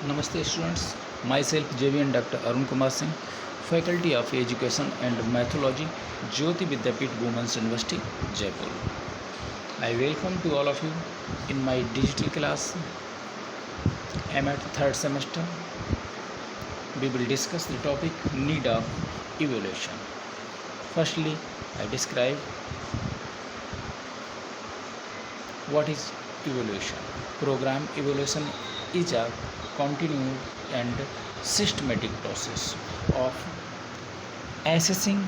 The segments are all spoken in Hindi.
Namaste students, myself JVN Dr. Arun Kumar Singh, Faculty of Education and Methodology, Jyoti Vidyapeeth Women's University, Jaipur. I welcome to all of you in my digital class. I am at third semester. We will discuss the topic need of evaluation. Firstly, I describe what is evaluation. Program evaluation is a continued and systematic process of assessing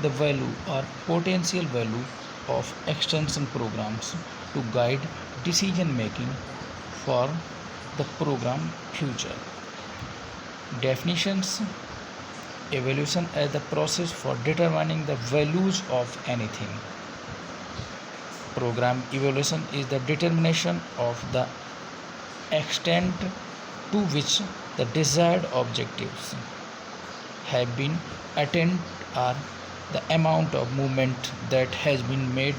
the value or potential value of extension programs to guide decision making for the program future. Definitions: evaluation as the process for determining the values of anything. Program evaluation is the determination of the extent to which the desired objectives have been attained or the amount of movement that has been made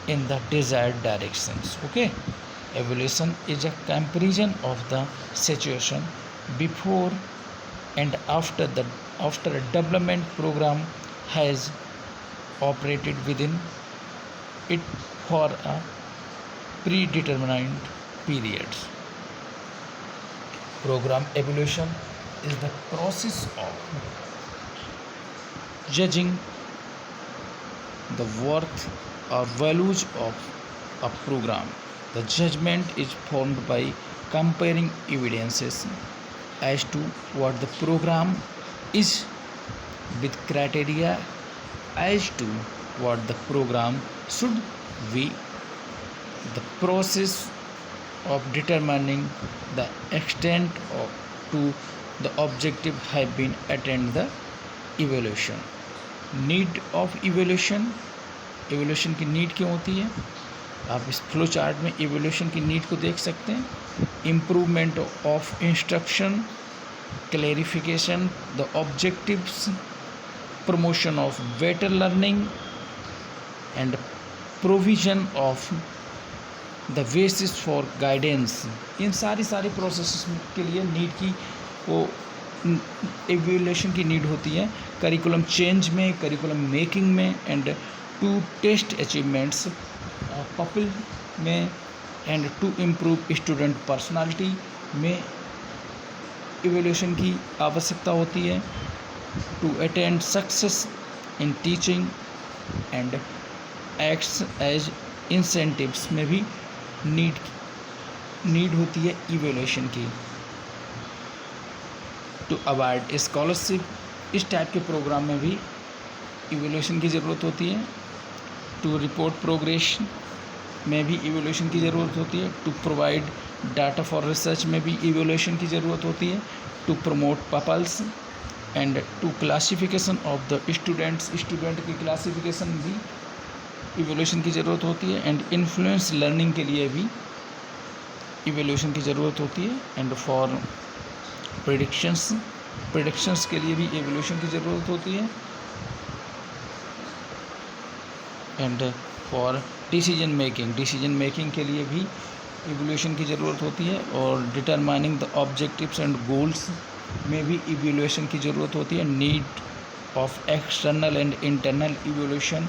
in the desired directions. Okay, evaluation is a comparison of the situation before and after a development program has operated within it for a predetermined periods. Program evaluation is the process of judging the worth or values of a program. The judgment is formed by comparing evidences as to what the program is with criteria as to what the program should be. The process of determining the extent to the objective have been attained the evaluation. Need of evolution, evolution की नीड क्यों होती है? आप इस फ्लो चार्ट में एवोल्यूशन की नीड को देख सकते हैं. Improvement of instruction, clarification the objectives, promotion of better learning and provision of the basis for guidance. इन सारी प्रोसेस के लिए नीड की को एवोल्यूशन की नीड होती है. करिकुलम चेंज में, करिकुलम मेकिंग में and to test achievements pupil में and to improve student personality में एवोल्यूशन की आवश्यकता होती है. To attend success in teaching and acts as incentives में भी नीड होती है इवैल्यूएशन की. टू अवार्ड स्कॉलरशिप, इस टाइप के प्रोग्राम में भी इवैल्यूएशन की ज़रूरत होती है. टू रिपोर्ट प्रोग्रेस में भी इवैल्यूएशन की ज़रूरत होती है. To provide data for research में भी इवैल्यूएशन की ज़रूरत होती है. To promote pupils and to classification of the students, student की क्लासिफिकेशन भी इवैल्यूएशन की ज़रूरत होती है. एंड इन्फ्लुएंस लर्निंग के लिए भी इवैल्यूएशन की ज़रूरत होती है. एंड फॉर प्रेडिक्शंस के लिए भी इवैल्यूएशन की ज़रूरत होती है. एंड फॉर डिसीजन मेकिंग के लिए भी इवैल्यूएशन की ज़रूरत होती है. और determining the objectives and goals में भी इवैल्यूएशन की ज़रूरत होती है. Need of external and internal evaluation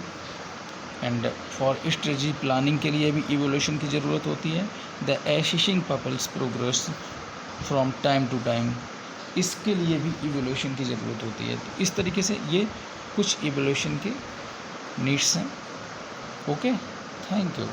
and for strategy planning के लिए भी इवैल्यूएशन की ज़रूरत होती है. The assessing people's progress from time to time, इसके लिए भी इवैल्यूएशन की ज़रूरत होती है. तो इस तरीके से ये कुछ इवैल्यूएशन के नीड्स हैं. Okay, thank you.